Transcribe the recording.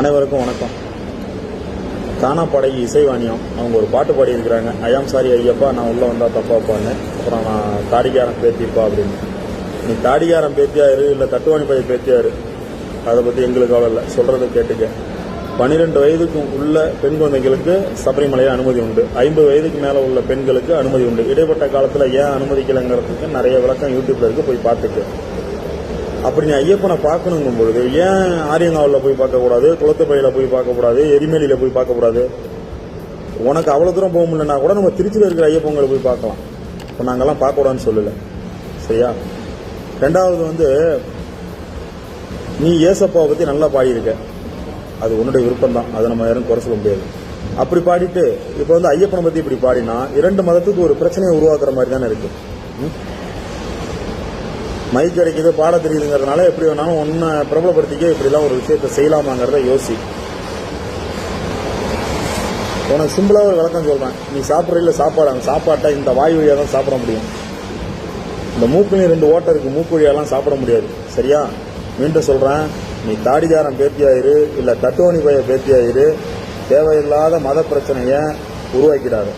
அனைவருக்கும் வணக்கம். காணாப்பாடகி இசைவாணியம் அவங்க ஒரு பாட்டு பாடியிருக்கிறாங்க. ஐயாம் சாரி ஐயப்பா, நான் உள்ளே வந்தால் தப்பாப்பான்னு. அப்புறம் நான் தாடிக்காரன் பேத்திப்பா அப்படின்னு. நீ தாடிக்காரன் பேத்தியாரு இல்லை தட்டுவாணி பைய பேத்தியாரு, அதை பற்றி எங்களுக்கு கவலை இல்லை, சொல்கிறத கேட்டுக்க. 12 வயதுக்கு உள்ள பெண் குழந்தைகளுக்கு சபரிமலையில் அனுமதி உண்டு. 50 வயதுக்கு மேலே உள்ள பெண்களுக்கு அனுமதி உண்டு. இடைப்பட்ட காலத்தில் ஏன் அனுமதிக்கலைங்கிறதுக்கு நிறைய விளக்கம் யூடியூப்ல இருக்கு, போய் பார்த்துக்க. அப்படி நீ ஐயப்பனை பார்க்கணுங்கும் பொழுது ஏன் ஆரியங்காவில் போய் பார்க்கக்கூடாது, குளத்துப்பையில் போய் பார்க்கக்கூடாது, எரிமேலியில் போய் பார்க்கக்கூடாது? உனக்கு அவ்வளோ தூரம் போக முடியலன்னா கூட நம்ம திருச்சியில் இருக்கிற ஐயப்பங்களை போய் பார்க்கலாம். இப்போ நாங்கள்லாம் பார்க்கக்கூடாதுன்னு சொல்லலை, சரியா? ரெண்டாவது நீ ஏசப்பாவை பற்றி நல்லா பாடியிருக்க, அது உன்னுடைய விருப்பம் தான், அதை நம்ம யாரும் குறை சொல்ல முடியாது. அப்படி பாடிட்டு இப்போ ஐயப்பனை பற்றி இப்படி பாடினா 2 மதத்துக்கு ஒரு பிரச்சனையை உருவாக்குற மாதிரி தானே இருக்கு. மைக் கிடைக்குது, பாட தெரியுதுங்கிறதுனால எப்படி வேணாலும் ஒன்றை பிரபலப்படுத்திக்க இப்படிலாம் ஒரு விஷயத்தை செய்யலாமாங்கிறத யோசி. உனக்கு சிம்பிளாக ஒரு விளக்கம் சொல்கிறேன். நீ சாப்பிட்றதுல சாப்பாடு, அந்த சாப்பாட்டை இந்த வாய் வழியாக தான் சாப்பிட முடியும். இந்த மூக்குலையும் 2 ஓட்டை இருக்குது, மூக்கு வழியாலாம் சாப்பிட முடியாது, சரியா? மீண்டும் சொல்கிறேன், நீ தாடிகாரன் பேத்தியாயிரு இல்லை தட்டுவணி பைய பேத்தியாயிரு, தேவையில்லாத மத பிரச்சனையை உருவாக்கிடாது.